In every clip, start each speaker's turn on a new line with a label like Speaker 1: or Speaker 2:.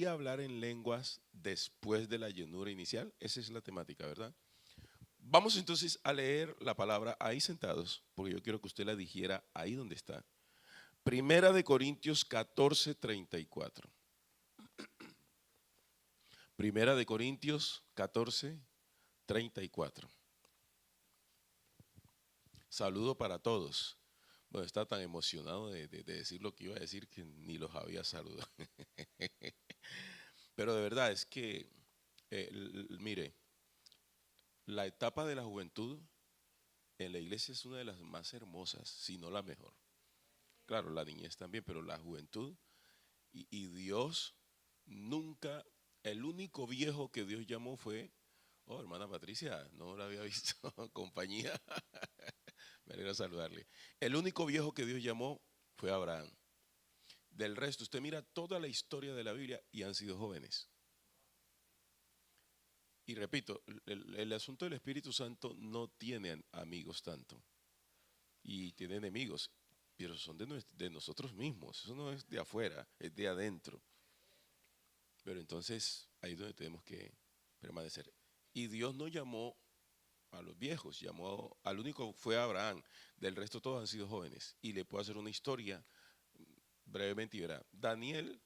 Speaker 1: debería hablar en lenguas después de la llenura inicial? Esa es la temática, ¿verdad? Vamos entonces a leer la palabra ahí sentados, porque yo quiero que usted la dijera ahí donde está. Primera de Corintios 14:34. Primera de Corintios 14:34. Saludo para todos. Bueno, está tan emocionado de decir lo que iba a decir que ni los había saludado. Pero de verdad es que, mire, la etapa de la juventud en la iglesia es una de las más hermosas, si no la mejor. Claro, la niñez también, pero la juventud y Dios nunca, el único viejo que Dios llamó fue, oh, hermana Patricia, no la había visto, compañía, me alegra saludarle. El único viejo que Dios llamó fue Abraham. Del resto, usted mira toda la historia de la Biblia y han sido jóvenes. Y repito, el asunto del Espíritu Santo no tiene amigos tanto y tiene enemigos, pero son de nosotros mismos. Eso no es de afuera, es de adentro. Pero entonces ahí es donde tenemos que permanecer. Y Dios no llamó a los viejos, llamó al único fue Abraham. Del resto todos han sido jóvenes. Y le puedo hacer una historia brevemente y verá. Daniel,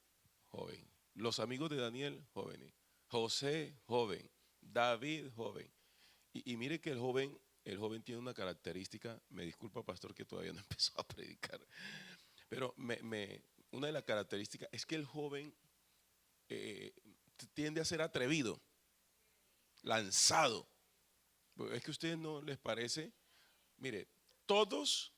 Speaker 1: joven. Los amigos de Daniel, jóvenes. José, joven. David, joven. Y mire que el joven tiene una característica, me disculpa pastor que todavía no empezó a predicar, pero una de las características es que el joven eh, tiende a ser atrevido, lanzado. Es que a ustedes no les parece, mire, todos,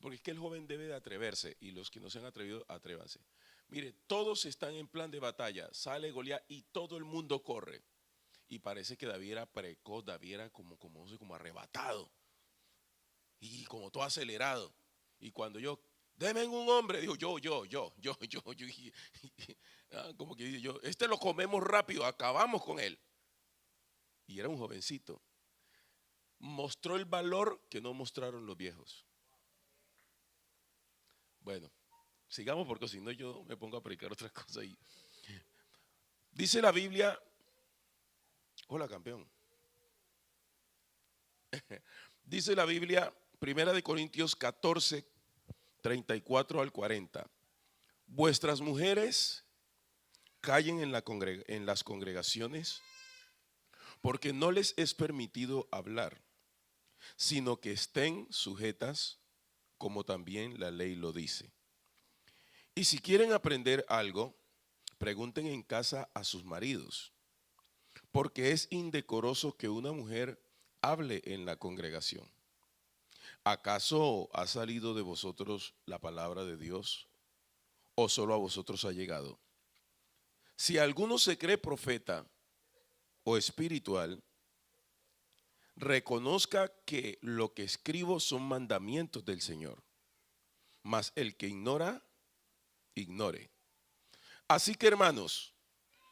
Speaker 1: porque es que el joven debe de atreverse y los que no se han atrevido, atrévanse. Mire, todos están en plan de batalla, sale Goliat y todo el mundo corre. Y parece que David era precoz, David era no sé, como arrebatado y como todo acelerado. Y cuando yo, denme un hombre, digo yo, como que dice yo, este lo comemos rápido, acabamos con él. Y era un jovencito. Mostró el valor que no mostraron los viejos. Bueno, sigamos porque si no yo me pongo a predicar otra cosa ahí. Dice la Biblia, hola campeón. Dice la Biblia, Primera de Corintios 14:34 al 40. Vuestras mujeres callen en las congregaciones porque no les es permitido hablar, sino que estén sujetas como también la ley lo dice. Y si quieren aprender algo, pregunten en casa a sus maridos, porque es indecoroso que una mujer hable en la congregación. ¿Acaso ha salido de vosotros la palabra de Dios o solo a vosotros ha llegado? Si alguno se cree profeta o espiritual, reconozca que lo que escribo son mandamientos del Señor, mas el que ignora, ignore. Así que hermanos,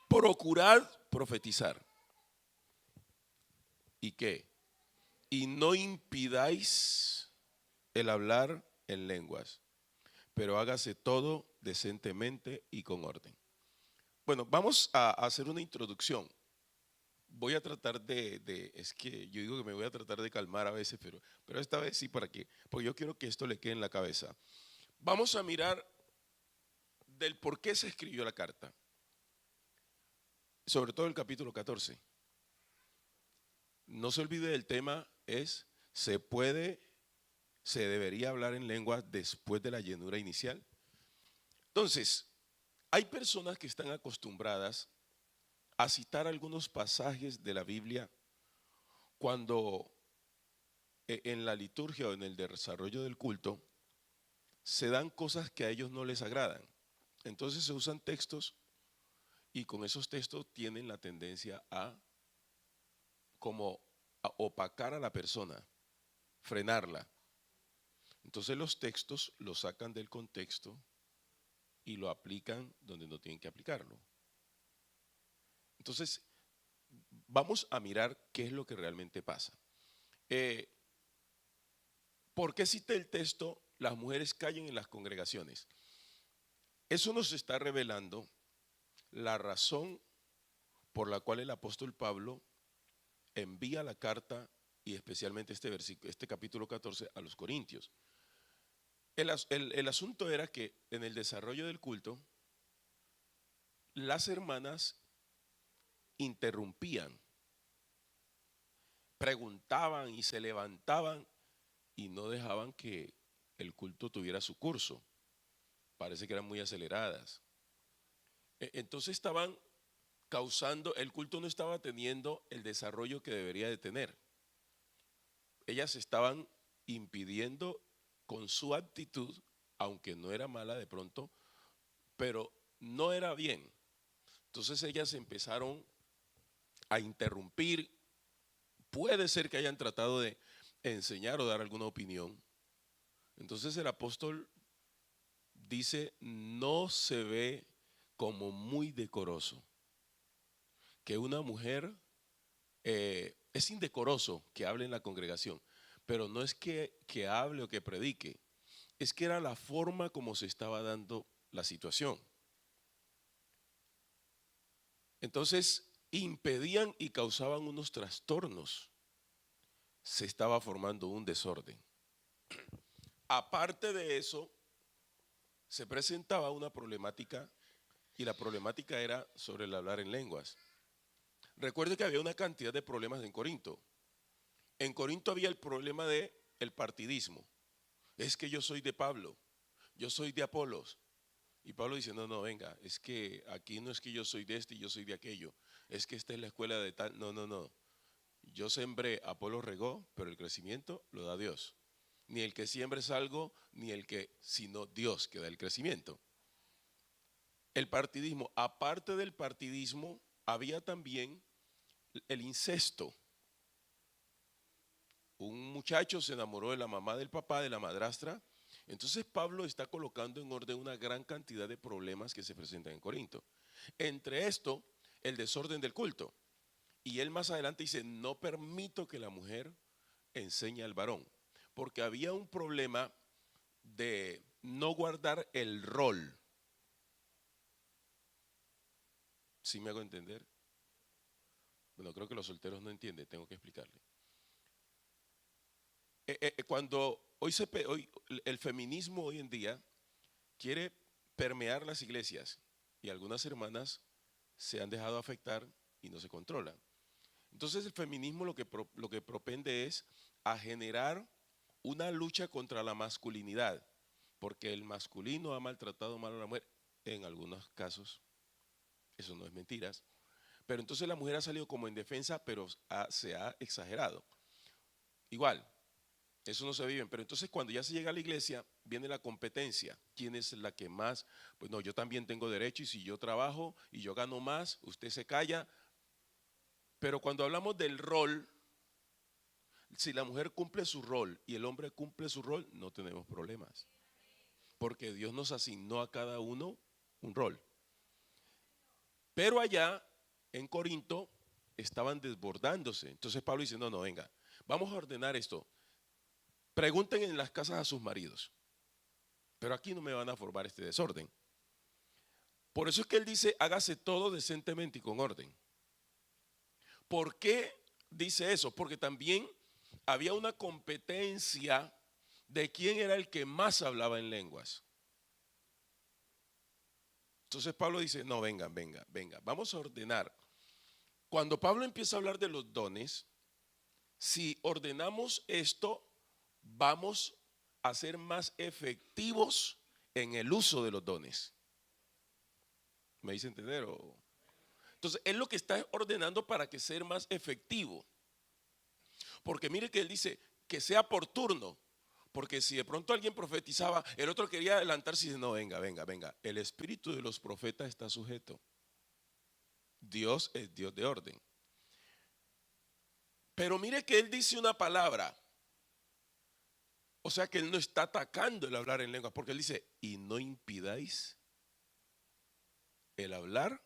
Speaker 1: procurad profetizar. ¿Y qué? Y no impidáis el hablar en lenguas, pero hágase todo decentemente y con orden. Bueno, vamos a hacer una introducción. Voy a tratar es que yo digo que me voy a tratar de calmar a veces, pero esta vez sí, ¿para qué? Porque yo quiero que esto le quede en la cabeza. Vamos a mirar del por qué se escribió la carta, sobre todo el capítulo 14. No se olvide del tema, se debería hablar en lengua después de la llenura inicial. Entonces, hay personas que están acostumbradas a citar algunos pasajes de la Biblia cuando en la liturgia o en el desarrollo del culto se dan cosas que a ellos no les agradan. Entonces se usan textos y con esos textos tienen la tendencia como a opacar a la persona, frenarla. Entonces los textos los sacan del contexto y lo aplican donde no tienen que aplicarlo. Entonces, vamos a mirar qué es lo que realmente pasa. ¿Por qué cita el texto las mujeres callen en las congregaciones? Eso nos está revelando la razón por la cual el apóstol Pablo envía la carta y especialmente este capítulo 14 a los Corintios. El asunto era que en el desarrollo del culto, las hermanas interrumpían, preguntaban y se levantaban y no dejaban que el culto tuviera su curso. Parece que eran muy aceleradas. Entonces estaban causando, el culto no estaba teniendo el desarrollo que debería de tener. Ellas estaban impidiendo con su actitud, aunque no era mala de pronto, pero no era bien. Entonces ellas empezaron a interrumpir. Puede ser que hayan tratado de enseñar o dar alguna opinión. Entonces el apóstol dice, no se ve como muy decoroso que una mujer, es indecoroso que hable en la congregación, pero no es que hable o que predique, es que era la forma como se estaba dando la situación. Entonces impedían y causaban unos trastornos. Se estaba formando un desorden. Aparte de eso, se presentaba una problemática y la problemática era sobre el hablar en lenguas. Recuerde que había una cantidad de problemas en Corinto. En Corinto había el problema de el partidismo. Es que yo soy de Pablo, yo soy de Apolos. Y Pablo dice, no, venga, es que aquí no es que yo soy de este y yo soy de aquello. Es que esta es la escuela de tal. No. Yo sembré, Apolo regó, pero el crecimiento lo da Dios. Ni el que siembra es algo, ni el que, sino Dios que da el crecimiento. El partidismo, aparte del partidismo, había también el incesto. Un muchacho se enamoró de la mamá del papá, de la madrastra. Entonces Pablo está colocando en orden una gran cantidad de problemas que se presentan en Corinto. Entre esto, el desorden del culto. Y él más adelante dice, no permito que la mujer enseñe al varón. Porque había un problema de no guardar el rol. ¿Sí me hago entender? Bueno, creo que los solteros no entienden, tengo que explicarle. Cuando hoy el feminismo hoy en día quiere permear las iglesias y algunas hermanas se han dejado afectar y no se controlan. Entonces el feminismo lo que propende es a generar una lucha contra la masculinidad, porque el masculino ha maltratado mal a la mujer en algunos casos, eso no es mentiras, pero entonces la mujer ha salido como en defensa, pero se ha exagerado. Igual, eso no se vive, pero entonces cuando ya se llega a la iglesia, viene la competencia. ¿Quién es la que más? Pues no, yo también tengo derecho y si yo trabajo y yo gano más, usted se calla. Pero cuando hablamos del rol, si la mujer cumple su rol y el hombre cumple su rol, no tenemos problemas. Porque Dios nos asignó a cada uno un rol. Pero allá en Corinto estaban desbordándose. Entonces Pablo dice, no, venga, vamos a ordenar esto. Pregunten en las casas a sus maridos. Pero aquí no me van a formar este desorden. Por eso es que él dice, hágase todo decentemente y con orden. ¿Por qué dice eso? Porque también había una competencia de quién era el que más hablaba en lenguas. Entonces Pablo dice, no, venga, vamos a ordenar. Cuando Pablo empieza a hablar de los dones, si ordenamos esto, vamos a ser más efectivos en el uso de los dones. ¿Me dice entender? Entonces, es lo que está ordenando para que sea más efectivo. Porque mire que él dice que sea por turno. Porque si de pronto alguien profetizaba, el otro quería adelantarse y dice, no, venga. El espíritu de los profetas está sujeto. Dios es Dios de orden. Pero mire que él dice una palabra. O sea que él no está atacando el hablar en lenguas. Porque él dice, y no impidáis el hablar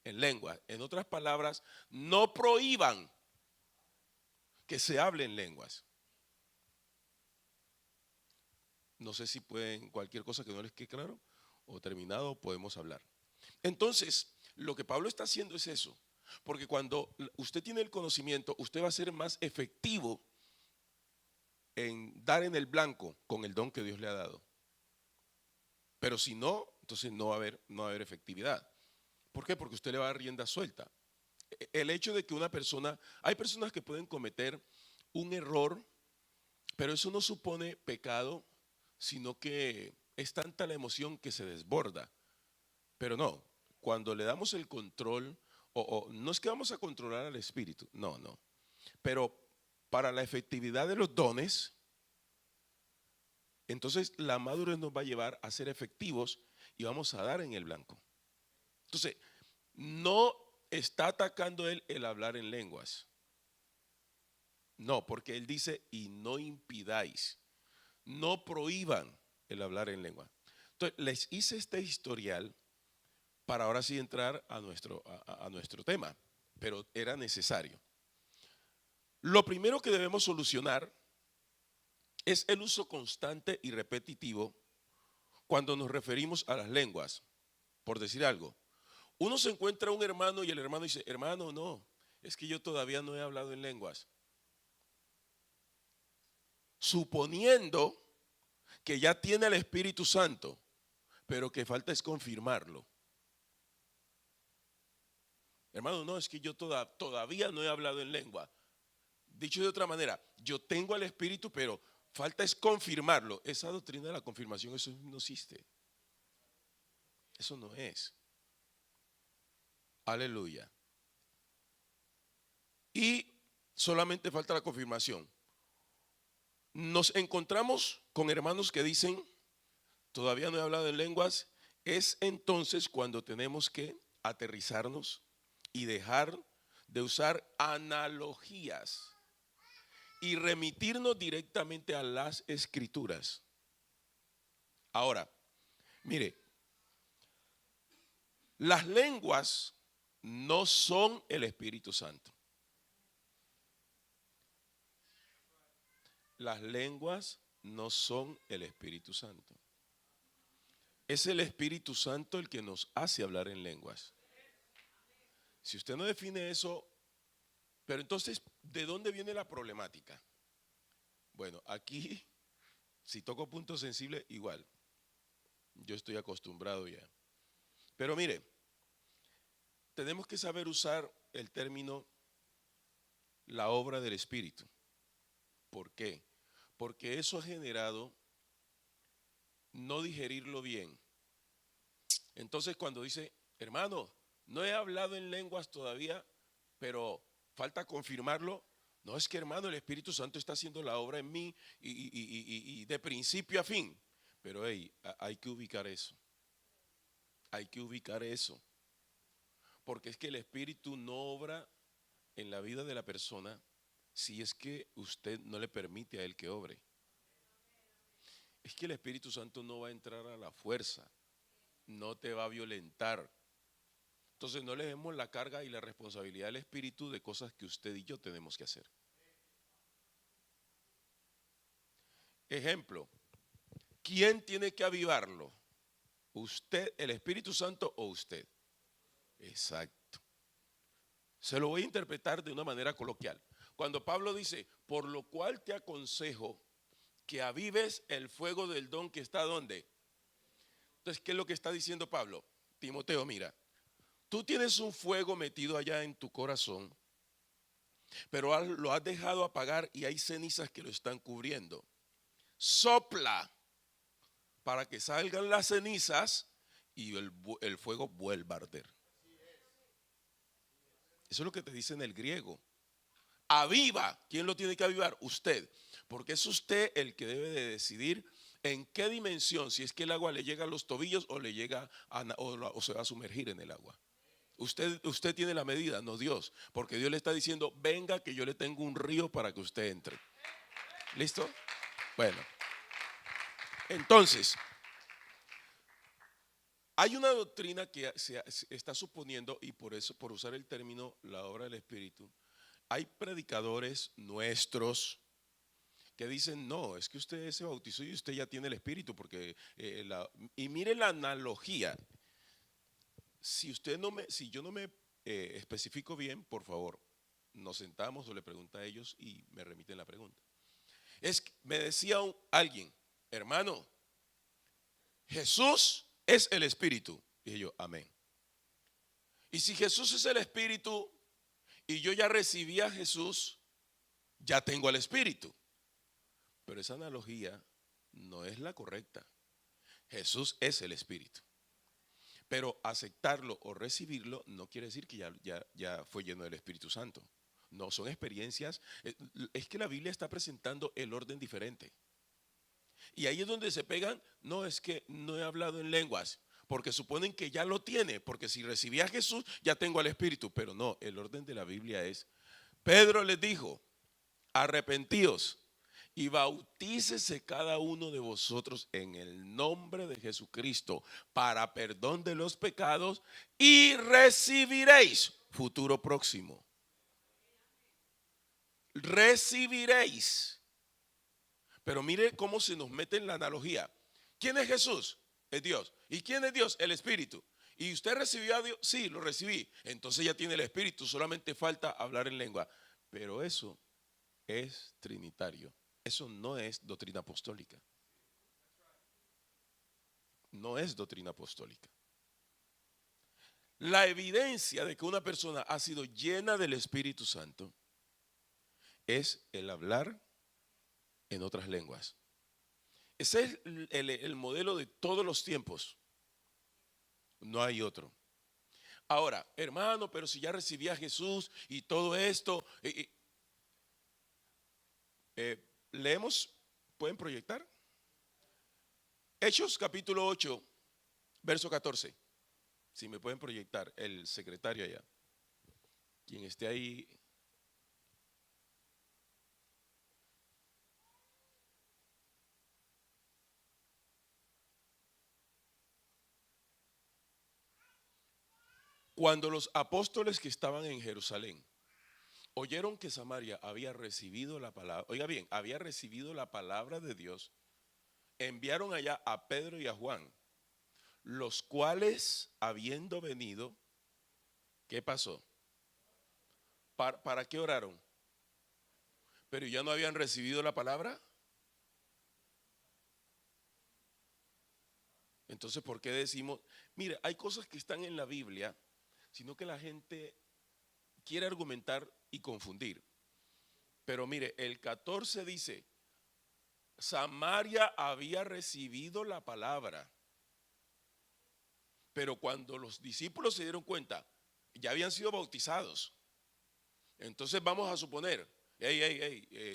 Speaker 1: en lengua. En otras palabras, no prohíban que se hable en lenguas. No sé si pueden, cualquier cosa que no les quede claro o terminado, podemos hablar. Entonces, Lo que Pablo está haciendo es eso. Porque cuando usted tiene el conocimiento, usted va a ser más efectivo en dar en el blanco con el don que Dios le ha dado. Pero si no, entonces no va a haber efectividad. ¿Por qué? Porque usted le va a dar rienda suelta. El hecho de que hay personas que pueden cometer un error, pero eso no supone pecado, sino que es tanta la emoción que se desborda. Pero no, cuando le damos el control, o no es que vamos a controlar al espíritu, no. Pero para la efectividad de los dones, entonces la madurez nos va a llevar a ser efectivos y vamos a dar en el blanco. Entonces, no está atacando él el hablar en lenguas. No, porque él dice, y no impidáis, no prohíban el hablar en lengua. Entonces, les hice este historial para ahora sí entrar a nuestro tema, pero era necesario. Lo primero que debemos solucionar es el uso constante y repetitivo cuando nos referimos a las lenguas. Por decir algo, uno se encuentra un hermano y el hermano dice, hermano, no, es que yo todavía no he hablado en lenguas. Suponiendo que ya tiene el Espíritu Santo, pero que falta es confirmarlo. Hermano, no, es que yo todavía no he hablado en lengua. Dicho de otra manera, yo tengo el Espíritu, pero falta es confirmarlo. Esa doctrina de la confirmación, eso no existe. Eso no es. Aleluya. Y solamente falta la confirmación. Nos encontramos con hermanos que dicen, todavía no he hablado en lenguas. Es entonces cuando tenemos que aterrizarnos y dejar de usar analogías y remitirnos directamente a las escrituras. Ahora, mire, las lenguas no son el Espíritu Santo. Las lenguas no son el Espíritu Santo. Es el Espíritu Santo el que nos hace hablar en lenguas. Si usted no define eso, pero entonces, ¿de dónde viene la problemática? Bueno, aquí, si toco puntos sensibles, igual. Yo estoy acostumbrado ya. Pero mire, tenemos que saber usar el término la obra del Espíritu. ¿Por qué? Porque eso ha generado no digerirlo bien. Entonces cuando dice, hermano, no he hablado en lenguas todavía, pero falta confirmarlo. No, es que hermano, el Espíritu Santo está haciendo la obra en mí y de principio a fin. Pero hey, hay que ubicar eso. Hay que ubicar eso. Porque es que el Espíritu no obra en la vida de la persona si es que usted no le permite a él que obre. Es que el Espíritu Santo no va a entrar a la fuerza, no te va a violentar. Entonces no le demos la carga y la responsabilidad al Espíritu de cosas que usted y yo tenemos que hacer. Ejemplo, ¿quién tiene que avivarlo? ¿Usted, el Espíritu Santo o usted? Exacto. Se lo voy a interpretar de una manera coloquial. Cuando Pablo dice, por lo cual te aconsejo que avives el fuego del don que está ¿dónde? Entonces, ¿qué es lo que está diciendo Pablo? Timoteo, mira, tú tienes un fuego metido allá en tu corazón, pero lo has dejado apagar y hay cenizas que lo están cubriendo. Sopla para que salgan las cenizas y el fuego vuelva a arder. Eso es lo que te dice en el griego. Aviva. ¿Quién lo tiene que avivar? Usted. Porque es usted el que debe de decidir en qué dimensión, si es que el agua le llega a los tobillos o le llega o se va a sumergir en el agua. Usted tiene la medida, no Dios. Porque Dios le está diciendo, venga que yo le tengo un río para que usted entre. ¿Listo? Bueno. Entonces, hay una doctrina que se está suponiendo, y por eso, por usar el término la obra del Espíritu, hay predicadores nuestros que dicen, no, es que usted se bautizó y usted ya tiene el Espíritu, porque y mire la analogía. si yo no me especifico bien, por favor, nos sentamos o le pregunta a ellos y me remiten la pregunta. Me decía alguien, hermano, Jesús es el Espíritu. Dije yo, amén. Y si Jesús es el Espíritu y yo ya recibí a Jesús, ya tengo al Espíritu. Pero esa analogía no es la correcta. Jesús es el Espíritu. Pero aceptarlo o recibirlo no quiere decir que ya fue lleno del Espíritu Santo. No, son experiencias. Es que la Biblia está presentando el orden diferente. Y ahí es donde se pegan, no, es que no he hablado en lenguas, porque suponen que ya lo tiene, porque si recibí a Jesús ya tengo al Espíritu. Pero no, el orden de la Biblia es, Pedro les dijo, arrepentíos y bautícese cada uno de vosotros en el nombre de Jesucristo para perdón de los pecados y recibiréis, futuro próximo, recibiréis. Pero mire cómo se nos mete en la analogía. ¿Quién es Jesús? Es Dios. ¿Y quién es Dios? El Espíritu. ¿Y usted recibió a Dios? Sí, lo recibí. Entonces ya tiene el Espíritu, solamente falta hablar en lengua. Pero eso es trinitario. Eso no es doctrina apostólica. No es doctrina apostólica. La evidencia de que una persona ha sido llena del Espíritu Santo es el hablar en otras lenguas. Ese es el modelo de todos los tiempos. No hay otro. Ahora, hermano, pero si ya recibí a Jesús y todo esto, leemos, ¿pueden proyectar? Hechos capítulo 8, verso 14. Si me pueden proyectar, el secretario allá. Quien esté ahí. Cuando los apóstoles que estaban en Jerusalén oyeron que Samaria había recibido la palabra, oiga bien, había recibido la palabra de Dios, enviaron allá a Pedro y a Juan, los cuales habiendo venido, ¿qué pasó? ¿Para qué oraron? Pero ya no habían recibido la palabra. Entonces, ¿por qué decimos? Mire, hay cosas que están en la Biblia, sino que la gente quiere argumentar y confundir. Pero mire, el 14 dice, Samaria había recibido la palabra, pero cuando los discípulos se dieron cuenta, ya habían sido bautizados. Entonces vamos a suponer,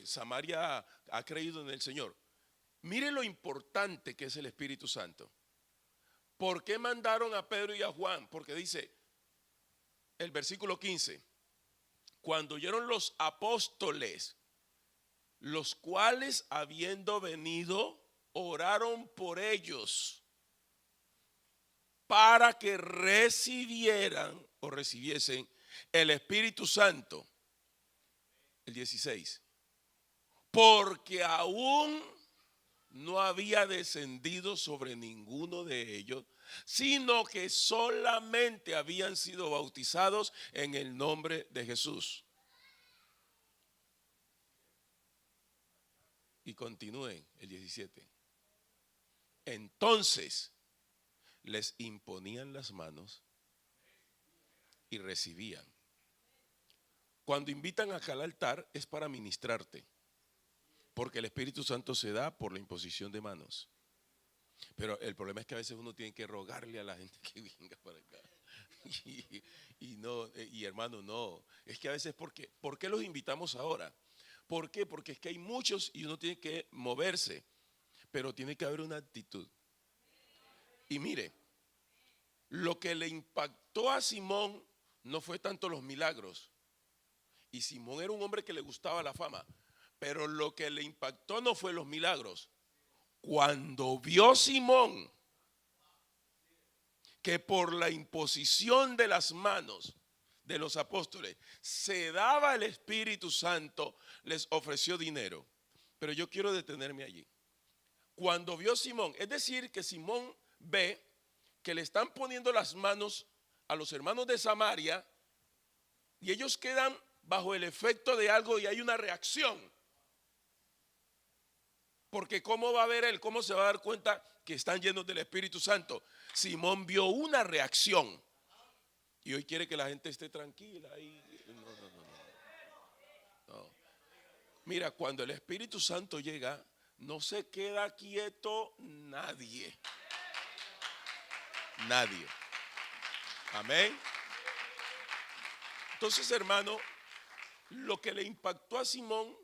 Speaker 1: Samaria ha creído en el Señor. Mire lo importante que es el Espíritu Santo. ¿Por qué mandaron a Pedro y a Juan? Porque dice el versículo 15, cuando oyeron los apóstoles, los cuales habiendo venido, oraron por ellos para que recibieran o recibiesen el Espíritu Santo. El 16, porque aún no había descendido sobre ninguno de ellos, sino que solamente habían sido bautizados en el nombre de Jesús. Y continúen el 17. Entonces les imponían las manos y recibían. Cuando invitan acá al altar es para ministrarte, porque el Espíritu Santo se da por la imposición de manos. Pero el problema es que a veces uno tiene que rogarle a la gente que venga para acá. Y hermano, no. Es que a veces, ¿por qué los invitamos ahora? ¿Por qué? Porque es que hay muchos y uno tiene que moverse, pero tiene que haber una actitud. Y mire, lo que le impactó a Simón no fue tanto los milagros. Y Simón era un hombre que le gustaba la fama, pero lo que le impactó no fue los milagros. Cuando vio Simón que por la imposición de las manos de los apóstoles se daba el Espíritu Santo, les ofreció dinero. Pero yo quiero detenerme allí. Cuando vio Simón, es decir, que Simón ve que le están poniendo las manos a los hermanos de Samaria y ellos quedan bajo el efecto de algo y hay una reacción. Porque ¿cómo va a ver él? ¿Cómo se va a dar cuenta que están llenos del Espíritu Santo? Simón vio una reacción y hoy quiere que la gente esté tranquila. No. Mira, cuando el Espíritu Santo llega, no se queda quieto nadie. Nadie. Amén. Entonces, hermano, lo que le impactó a Simón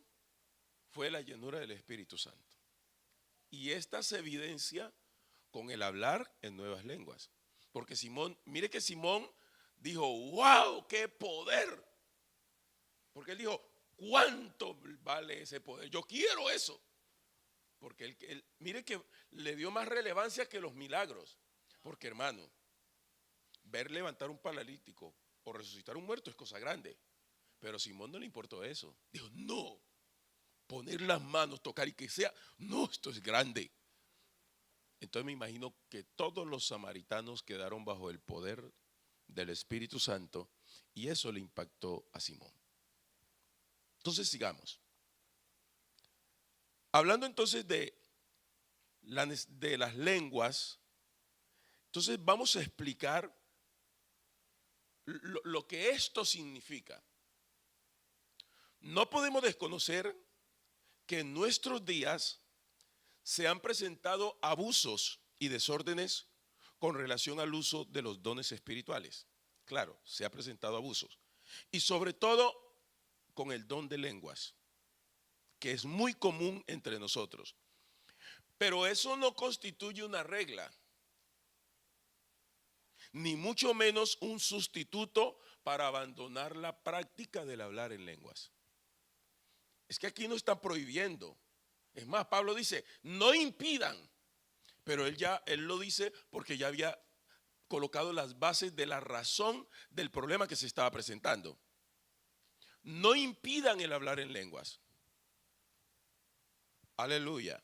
Speaker 1: fue la llenura del Espíritu Santo. Y esta se evidencia con el hablar en nuevas lenguas. Porque Simón, mire que Simón dijo, wow, qué poder. Porque él dijo, ¿cuánto vale ese poder? Yo quiero eso. Porque él, mire que le dio más relevancia que los milagros. Porque, hermano, ver levantar un paralítico o resucitar un muerto es cosa grande. Pero a Simón no le importó eso. Dijo, no, poner las manos, tocar y que sea, no, esto es grande. Entonces me imagino que todos los samaritanos quedaron bajo el poder del Espíritu Santo y eso le impactó a Simón. Entonces sigamos. Hablando entonces de las lenguas, entonces vamos a explicar lo que esto significa. No podemos desconocer que en nuestros días se han presentado abusos y desórdenes con relación al uso de los dones espirituales. Claro, se ha presentado abusos. Y sobre todo con el don de lenguas, que es muy común entre nosotros. Pero eso no constituye una regla, ni mucho menos un sustituto para abandonar la práctica del hablar en lenguas. Es que aquí no está prohibiendo. Es más, Pablo dice, no impidan. Pero él lo dice porque ya había colocado las bases de la razón del problema que se estaba presentando. No impidan el hablar en lenguas. Aleluya.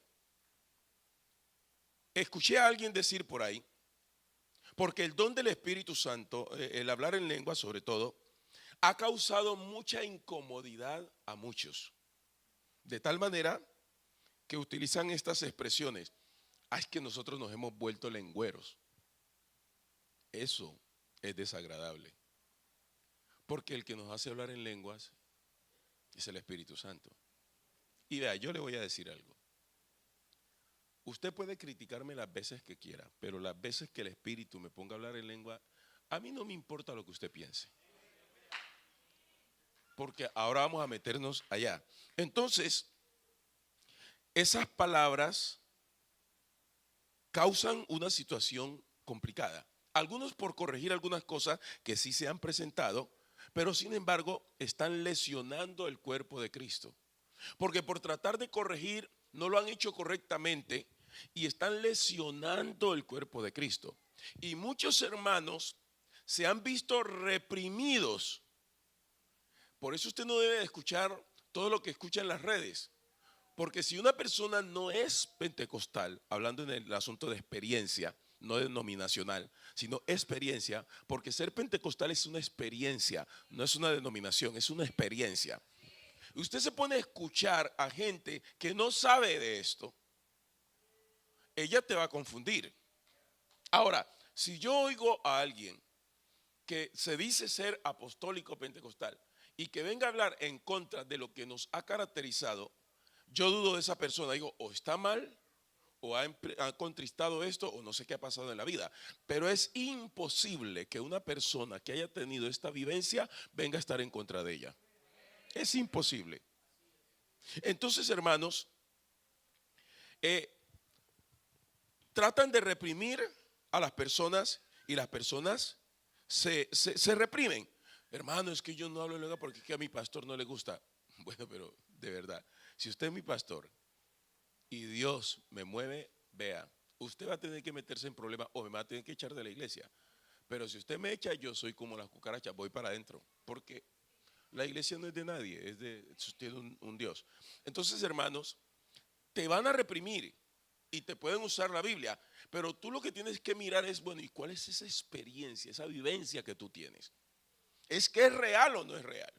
Speaker 1: Escuché a alguien decir por ahí, porque el don del Espíritu Santo, el hablar en lenguas sobre todo, ha causado mucha incomodidad a muchos. De tal manera que utilizan estas expresiones. Es que nosotros nos hemos vuelto lengüeros. Eso es desagradable. Porque el que nos hace hablar en lenguas es el Espíritu Santo. Y vea, yo le voy a decir algo. Usted puede criticarme las veces que quiera, pero las veces que el Espíritu me ponga a hablar en lengua, a mí no me importa lo que usted piense. Porque ahora vamos a meternos allá. Entonces, esas palabras causan una situación complicada. Algunos por corregir algunas cosas que sí se han presentado, pero sin embargo están lesionando el cuerpo de Cristo. Porque por tratar de corregir no lo han hecho correctamente y están lesionando el cuerpo de Cristo. Y muchos hermanos se han visto reprimidos. Por eso usted no debe escuchar todo lo que escucha en las redes. Porque si una persona no es pentecostal, hablando en el asunto de experiencia, no denominacional, sino experiencia, porque ser pentecostal es una experiencia, no es una denominación, es una experiencia. Usted se pone a escuchar a gente que no sabe de esto, ella te va a confundir. Ahora, si yo oigo a alguien que se dice ser apostólico pentecostal y que venga a hablar en contra de lo que nos ha caracterizado, yo dudo de esa persona, digo, o está mal, o ha contristado esto, o no sé qué ha pasado en la vida. Pero es imposible que una persona que haya tenido esta vivencia venga a estar en contra de ella. Es imposible. Entonces, hermanos, tratan de reprimir a las personas y las personas se reprimen. Hermano, es que yo no hablo lengua porque es que a mi pastor no le gusta. Bueno, pero de verdad, si usted es mi pastor y Dios me mueve, vea, usted va a tener que meterse en problemas o me va a tener que echar de la iglesia. Pero si usted me echa, yo soy como las cucarachas, voy para adentro. Porque la iglesia no es de nadie, tiene un Dios. Entonces, hermanos, te van a reprimir. y te pueden usar la Biblia, pero tú lo que tienes que mirar es, bueno, ¿y cuál es esa experiencia, esa vivencia que tú tienes? ¿Es que es real o no es real?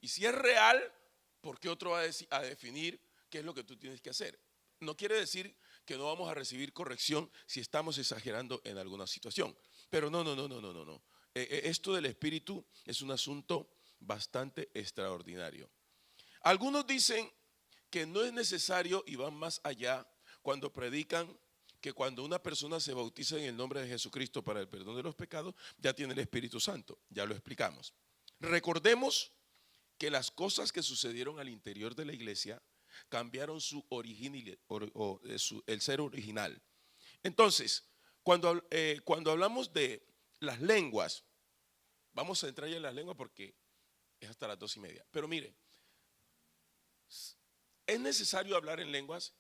Speaker 1: Y si es real, ¿por qué otro va a definir qué es lo que tú tienes que hacer? No quiere decir que no vamos a recibir corrección si estamos exagerando en alguna situación. Pero no, no, no, no, no, no, no. Esto del espíritu es un asunto bastante extraordinario. Algunos dicen que no es necesario y van más allá cuando predican que cuando una persona se bautiza en el nombre de Jesucristo para el perdón de los pecados, ya tiene el Espíritu Santo. Ya lo explicamos. Recordemos que las cosas que sucedieron al interior de la iglesia cambiaron su origen, el ser original. Entonces, cuando hablamos de las lenguas, vamos a entrar ya en las lenguas porque es hasta las 2:30. Pero mire, ¿es necesario hablar en lenguas?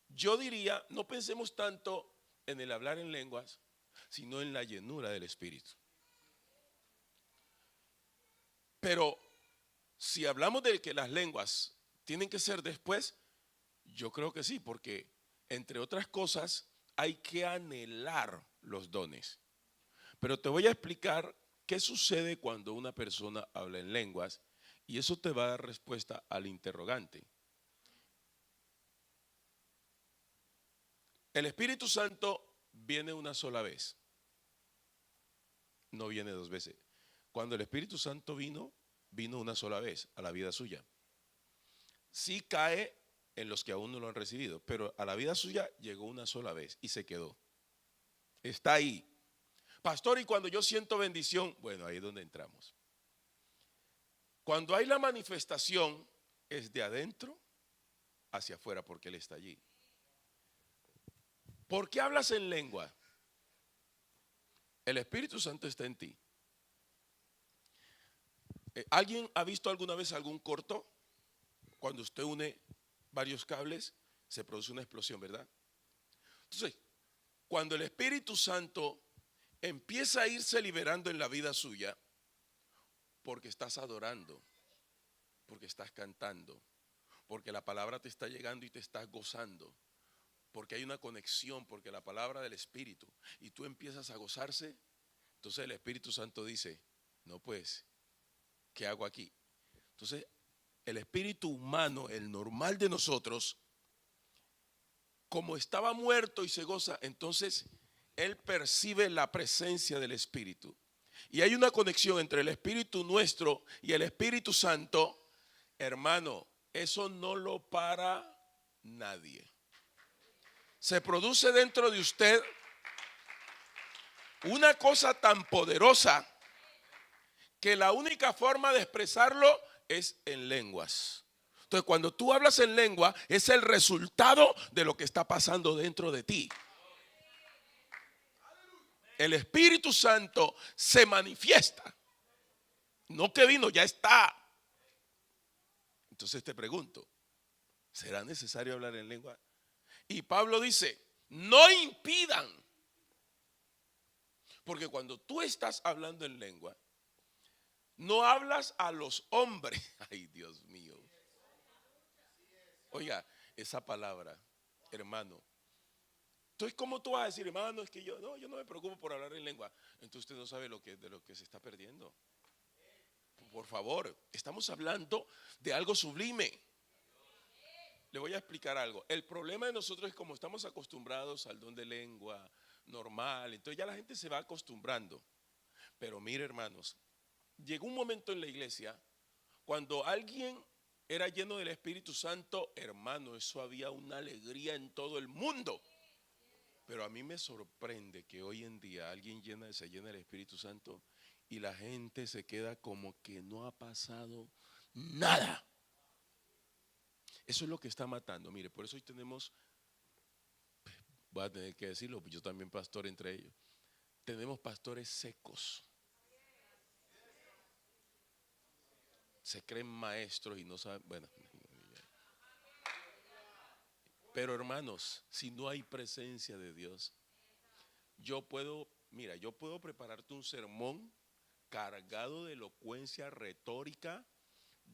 Speaker 1: Yo diría, no pensemos tanto en el hablar en lenguas, sino en la llenura del Espíritu. Pero si hablamos de que las lenguas tienen que ser después, yo creo que sí, porque entre otras cosas hay que anhelar los dones. Pero te voy a explicar qué sucede cuando una persona habla en lenguas y eso te va a dar respuesta al interrogante. El Espíritu Santo viene una sola vez, no viene dos veces. Cuando el Espíritu Santo vino una sola vez a la vida suya. Sí cae en los que aún no lo han recibido, pero a la vida suya llegó una sola vez y se quedó. Está ahí. Pastor, y cuando yo siento bendición, bueno, ahí es donde entramos. Cuando hay la manifestación, es de adentro hacia afuera, porque Él está allí. ¿Por qué hablas en lengua? El Espíritu Santo está en ti. ¿Alguien ha visto alguna vez algún corto? Cuando usted une varios cables, se produce una explosión, ¿verdad? Entonces, cuando el Espíritu Santo empieza a irse liberando en la vida suya, porque estás adorando, porque estás cantando, porque la palabra te está llegando y te estás gozando, porque hay una conexión, porque la palabra del Espíritu, y tú empiezas a gozarse, entonces el Espíritu Santo dice, no pues, ¿qué hago aquí? Entonces, el espíritu humano, el normal de nosotros, como estaba muerto y se goza, entonces él percibe la presencia del Espíritu. Y hay una conexión entre el Espíritu nuestro y el Espíritu Santo. Hermano, eso no lo para nadie. Se produce dentro de usted una cosa tan poderosa que la única forma de expresarlo es en lenguas. Entonces, cuando tú hablas en lengua, es el resultado de lo que está pasando dentro de ti. El Espíritu Santo se manifiesta. No que vino, ya está. Entonces te pregunto, ¿será necesario hablar en lengua? Y Pablo dice, no impidan. Porque cuando tú estás hablando en lengua, no hablas a los hombres. Ay, Dios mío. Oiga, esa palabra, hermano. Entonces, ¿cómo tú vas a decir, hermano? Es que yo no me preocupo por hablar en lengua. Entonces usted no sabe de lo que se está perdiendo. Por favor, estamos hablando de algo sublime. Le voy a explicar algo. El problema de nosotros es como estamos acostumbrados al don de lengua normal. Entonces ya la gente se va acostumbrando. Pero mire, hermanos, llegó un momento en la iglesia cuando alguien era lleno del Espíritu Santo, hermano, eso había una alegría en todo el mundo. Pero a mí me sorprende que hoy en día alguien se llena del Espíritu Santo y la gente se queda como que no ha pasado nada. Eso es lo que está matando. Mire, por eso hoy tenemos, voy a tener que decirlo, yo también pastor entre ellos, tenemos pastores secos. Se creen maestros y no saben, bueno. Pero hermanos, si no hay presencia de Dios, yo puedo prepararte un sermón cargado de elocuencia retórica,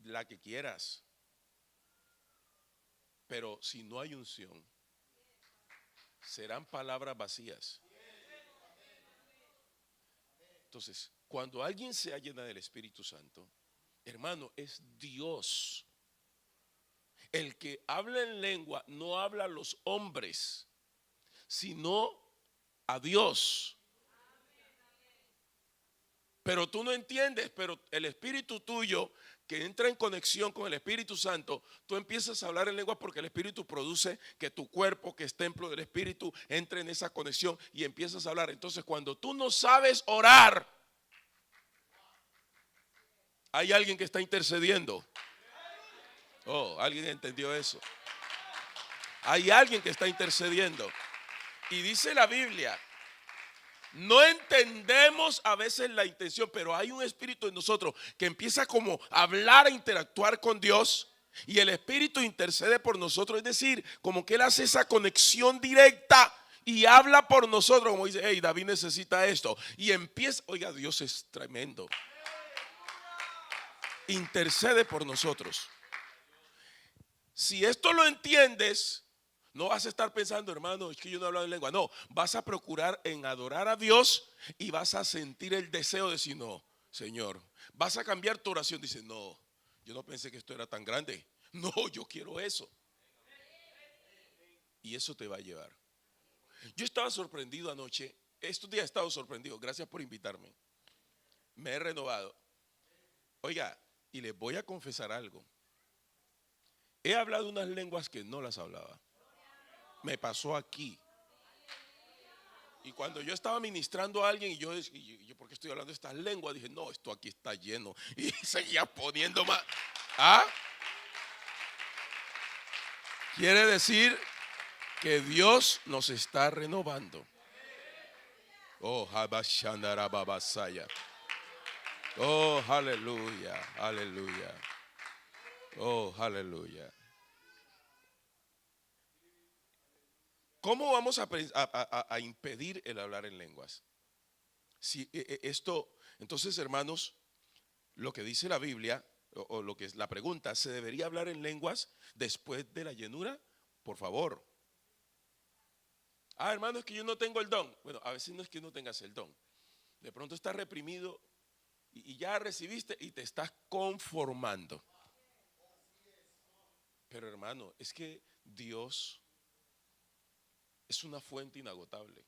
Speaker 1: la que quieras. Pero si no hay unción, serán palabras vacías. Entonces, cuando alguien se llena del Espíritu Santo, hermano, es Dios. El que habla en lengua no habla a los hombres, sino a Dios. Pero tú no entiendes, pero el espíritu tuyo que entra en conexión con el Espíritu Santo, tú empiezas a hablar en lengua porque el Espíritu produce que tu cuerpo, que es templo del Espíritu, entre en esa conexión y empiezas a hablar. Entonces, cuando tú no sabes orar, hay alguien que está intercediendo. Oh, alguien entendió eso. Hay alguien que está intercediendo. Y dice la Biblia, no entendemos a veces la intención, pero hay un espíritu en nosotros que empieza como a hablar, a interactuar con Dios, y el espíritu intercede por nosotros. Es decir, como que él hace esa conexión directa y habla por nosotros, como dice, hey, David necesita esto. Y empieza, oiga, Dios es tremendo. Intercede por nosotros. Si esto lo entiendes, no vas a estar pensando, hermano, es que yo no he hablado en lengua. No, vas a procurar en adorar a Dios y vas a sentir el deseo de decir, no, Señor. Vas a cambiar tu oración. Dice, no, yo no pensé que esto era tan grande. No, yo quiero eso. Y eso te va a llevar. Yo estaba sorprendido anoche. Estos días he estado sorprendido. Gracias por invitarme. Me he renovado. Oiga, y les voy a confesar algo. He hablado unas lenguas que no las hablaba. Me pasó aquí. Y cuando yo estaba ministrando a alguien y yo ¿por qué estoy hablando de estas lenguas? Dije, no, esto aquí está lleno. Y seguía poniendo más. ¿Ah? Quiere decir que Dios nos está renovando. Oh, Habashandara Babasaya. Oh, aleluya, aleluya. Oh, aleluya. ¿Cómo vamos a impedir el hablar en lenguas? Si esto, entonces, hermanos, lo que dice la Biblia, o lo que es la pregunta, ¿se debería hablar en lenguas después de la llenura? Por favor. Ah, hermano, es que yo no tengo el don. Bueno, a veces no es que no tengas el don. De pronto estás reprimido y ya recibiste y te estás conformando. Pero hermano, es que Dios es una fuente inagotable.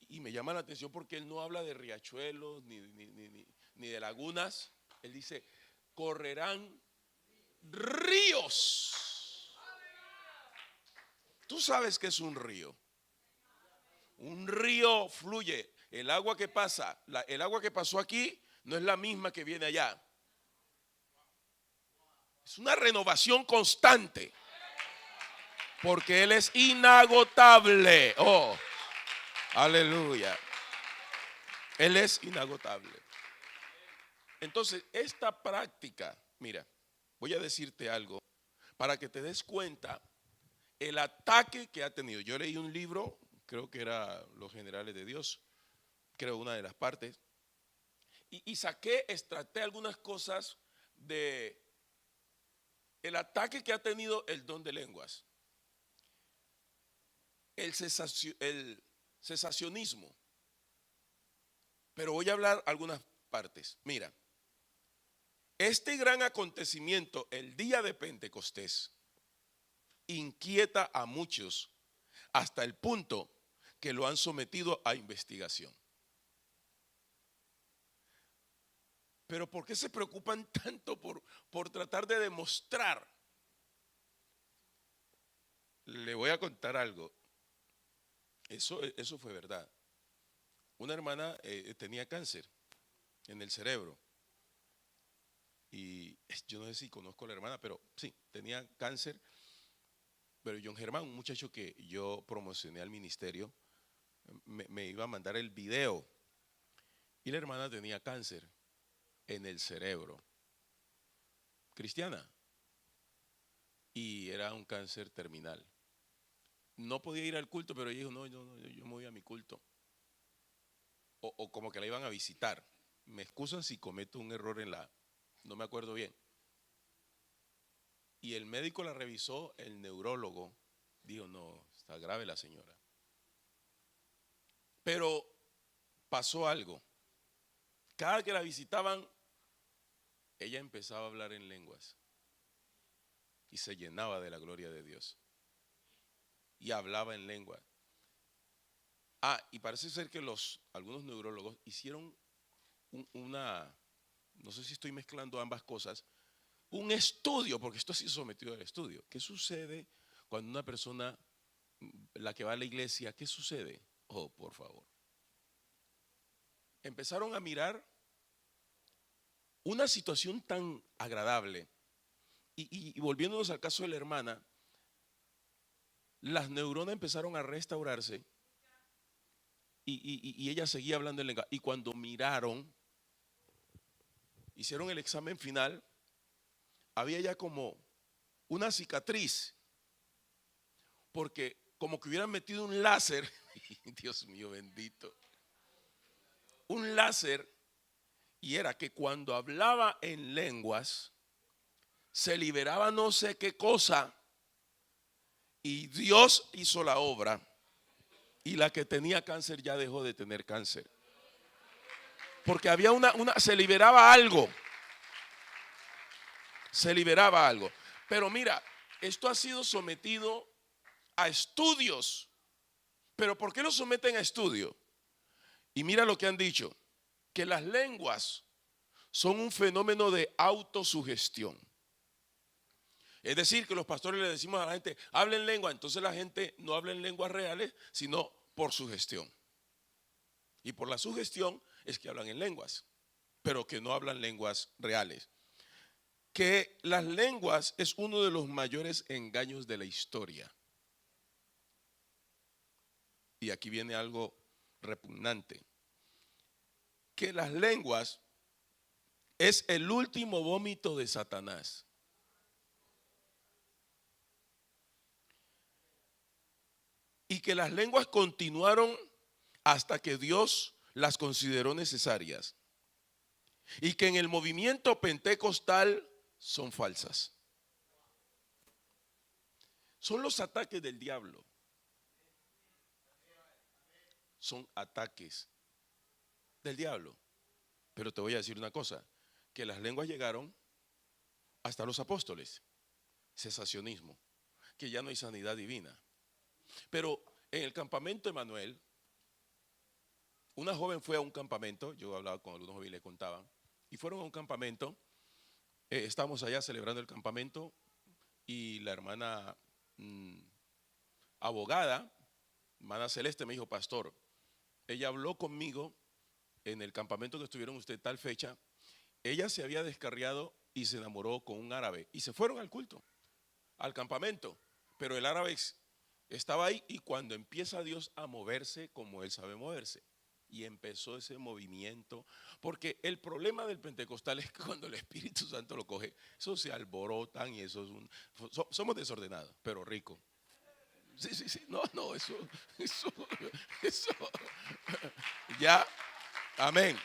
Speaker 1: Y me llama la atención porque Él no habla de riachuelos ni de lagunas. Él dice, correrán ríos. Tú sabes que es un río. Un río fluye. El agua que pasa, el agua que pasó aquí no es la misma que viene allá. Es una renovación constante. Porque Él es inagotable. Oh, aleluya. Él es inagotable. Entonces, esta práctica, mira, voy a decirte algo para que te des cuenta el ataque que ha tenido. Yo leí un libro, creo que era Los Generales de Dios, creo una de las partes, y extracté algunas cosas de el ataque que ha tenido el don de lenguas. El cesacionismo. Pero voy a hablar algunas partes. Mira, este gran acontecimiento, el día de Pentecostés, inquieta a muchos hasta el punto que lo han sometido a investigación. Pero ¿por qué se preocupan tanto por tratar de demostrar? Le voy a contar algo. Eso fue verdad. Una hermana tenía cáncer en el cerebro. Y yo no sé si conozco a la hermana, pero sí, tenía cáncer. Pero John Germán, un muchacho que yo promocioné al ministerio, me iba a mandar el video. Y la hermana tenía cáncer en el cerebro. Cristiana. Y era un cáncer terminal. No podía ir al culto, pero ella dijo, no, yo me voy a mi culto. O como que la iban a visitar. Me excusan si cometo un error no me acuerdo bien. Y el médico la revisó, el neurólogo Digo, no, está grave la señora. Pero pasó algo. Cada que la visitaban, ella empezaba a hablar en lenguas y se llenaba de la gloria de Dios y hablaba en lengua. Y parece ser que algunos neurólogos hicieron no sé si estoy mezclando ambas cosas, un estudio, porque esto ha sido sometido al estudio. ¿Qué sucede cuando una persona, la que va a la iglesia, qué sucede? Oh, por favor. Empezaron a mirar una situación tan agradable. Y volviéndonos al caso de la hermana, las neuronas empezaron a restaurarse y ella seguía hablando en lengua. Y cuando miraron, hicieron el examen final, había ya como una cicatriz, porque como que hubieran metido un láser, Dios mío bendito, un láser, y era que cuando hablaba en lenguas, se liberaba no sé qué cosa, y Dios hizo la obra, y la que tenía cáncer ya dejó de tener cáncer. Porque había se liberaba algo. Se liberaba algo. Pero mira, esto ha sido sometido a estudios. ¿Pero por qué lo someten a estudio? Y mira lo que han dicho, que las lenguas son un fenómeno de autosugestión. Es decir, que los pastores le decimos a la gente, habla en lengua, entonces la gente no habla en lenguas reales, sino por sugestión. Y por la sugestión es que hablan en lenguas, pero que no hablan lenguas reales. Que las lenguas es uno de los mayores engaños de la historia. Y aquí viene algo repugnante. Que las lenguas es el último vómito de Satanás. Y que las lenguas continuaron hasta que Dios las consideró necesarias. Y que en el movimiento pentecostal son falsas. Son los ataques del diablo. Son ataques del diablo. Pero te voy a decir una cosa, que las lenguas llegaron hasta los apóstoles. Cesacionismo, que ya no hay sanidad divina. Pero en el campamento Emanuel, una joven fue a un campamento, yo hablaba con algunos jóvenes y le contaban, y fueron a un campamento, estábamos allá celebrando el campamento y la hermana abogada, hermana Celeste, me dijo, pastor, ella habló conmigo en el campamento que estuvieron ustedes tal fecha, ella se había descarriado y se enamoró con un árabe y se fueron al culto, al campamento, pero el árabe estaba ahí y cuando empieza Dios a moverse como Él sabe moverse. Y empezó ese movimiento, porque el problema del pentecostal es que cuando el Espíritu Santo lo coge, eso se alborotan y eso es somos desordenados, pero ricos. Sí, no, eso, ya, amén.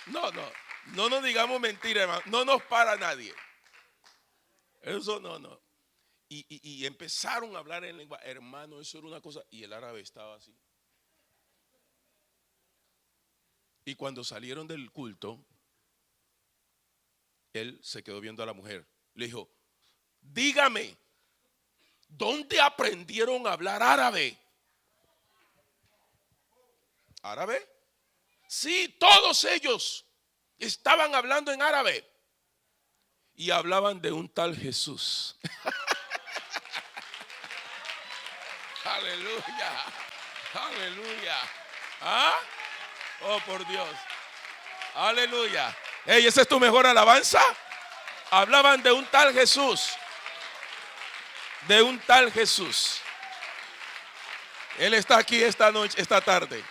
Speaker 1: No nos digamos mentira, hermano, no nos para nadie. Eso no. Y empezaron a hablar en lengua, hermano, eso era una cosa, y el árabe estaba así. Y cuando salieron del culto, él se quedó viendo a la mujer. Le dijo, dígame, ¿dónde aprendieron a hablar árabe? ¿Árabe? Sí, todos ellos estaban hablando en árabe. Y hablaban de un tal Jesús. Aleluya. Aleluya. ¿Ah? Oh, por Dios. Aleluya. Ey, ¿esa es tu mejor alabanza? Hablaban de un tal Jesús. De un tal Jesús. Él está aquí esta tarde.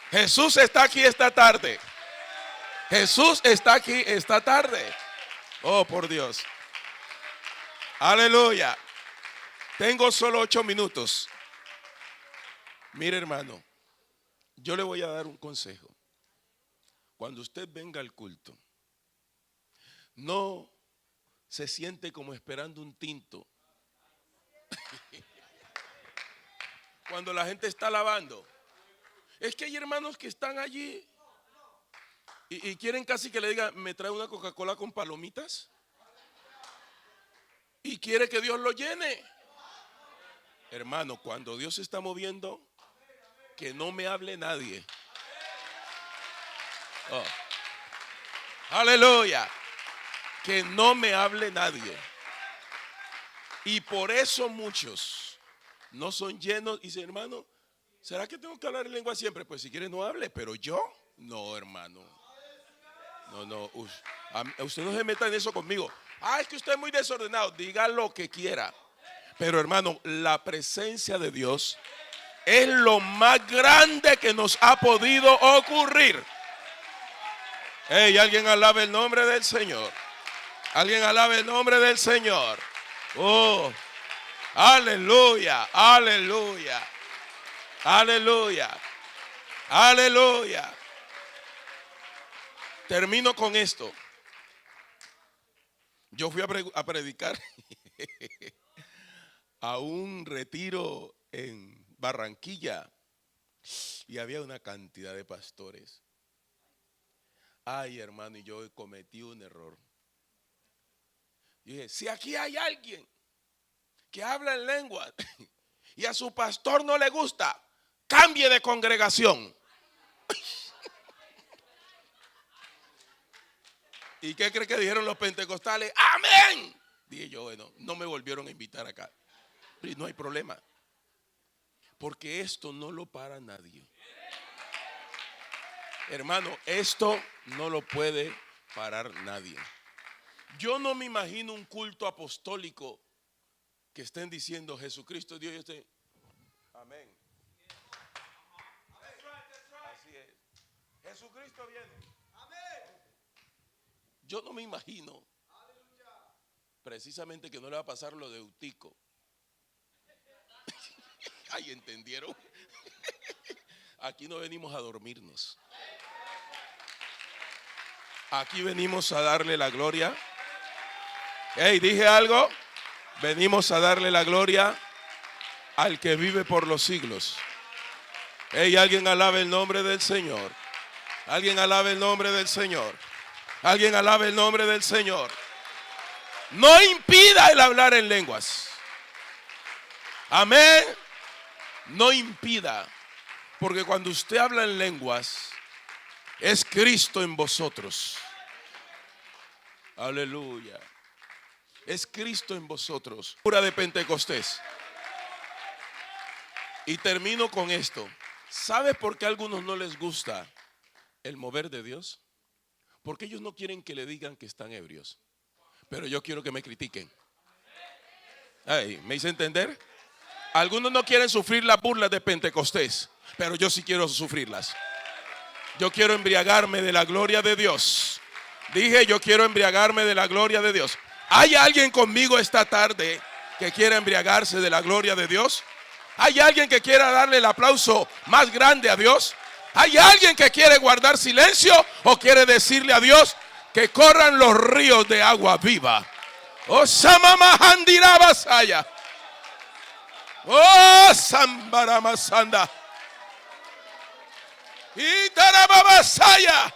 Speaker 1: Jesús está aquí esta tarde. Jesús está aquí esta tarde. Oh, por Dios. Aleluya. Tengo solo 8 minutos. Mire, hermano, yo le voy a dar un consejo. Cuando usted venga al culto, no se siente como esperando un tinto. Cuando la gente está alabando. Es que hay hermanos que están allí y quieren casi que le diga, me trae una Coca-Cola con palomitas. Y quiere que Dios lo llene. Hermano, cuando Dios se está moviendo, que no me hable nadie. Oh. Aleluya. Que no me hable nadie. Y por eso muchos no son llenos. Y dicen, hermano, ¿será que tengo que hablar en lengua siempre? Pues si quiere no hable, pero yo, no, hermano. No. Usted no se meta en eso conmigo. Es que usted es muy desordenado. Diga lo que quiera. Pero hermano, la presencia de Dios es lo más grande que nos ha podido ocurrir. Hey, alguien alabe el nombre del Señor. Alguien alabe el nombre del Señor. Oh, aleluya, aleluya, aleluya, aleluya. Termino con esto. Yo fui a predicar a un retiro en Barranquilla y había una cantidad de pastores. Ay, hermano, y yo cometí un error. Y dije, si aquí hay alguien que habla en lengua y a su pastor no le gusta, cambie de congregación. ¿Y qué cree que dijeron los pentecostales? ¡Amén! Dije yo, bueno, no me volvieron a invitar acá. Y no hay problema. Porque esto no lo para nadie. Hermano, esto no lo puede parar nadie. Yo no me imagino un culto apostólico que estén diciendo Jesucristo Dios y usted. Amén. Así es. Jesucristo viene. Yo no me imagino precisamente que no le va a pasar lo de Eutico. Ay, ¿entendieron? Aquí no venimos a dormirnos. Aquí venimos a darle la gloria. Hey, dije algo. Venimos a darle la gloria al que vive por los siglos. Hey, alguien alabe el nombre del Señor. Alguien alabe el nombre del Señor. Alguien alabe el nombre del Señor. No impida el hablar en lenguas. Amén. No impida. Porque cuando usted habla en lenguas, es Cristo en vosotros. Aleluya. Es Cristo en vosotros. Cura de Pentecostés. Y termino con esto. ¿Sabe por qué a algunos no les gusta el mover de Dios? Porque ellos no quieren que le digan que están ebrios. Pero yo quiero que me critiquen. Ay, ¿me hice entender? Algunos no quieren sufrir las burlas de Pentecostés, pero yo sí quiero sufrirlas. Yo quiero embriagarme de la gloria de Dios. Dije, yo quiero embriagarme de la gloria de Dios. ¿Hay alguien conmigo esta tarde que quiera embriagarse de la gloria de Dios? ¿Hay alguien que quiera darle el aplauso más grande a Dios? ¿Hay alguien que quiere guardar silencio o quiere decirle a Dios que corran los ríos de agua viva? Oh, Samamahandirabasaya. Oh, Sambaramasanda. Y Tarababasaya.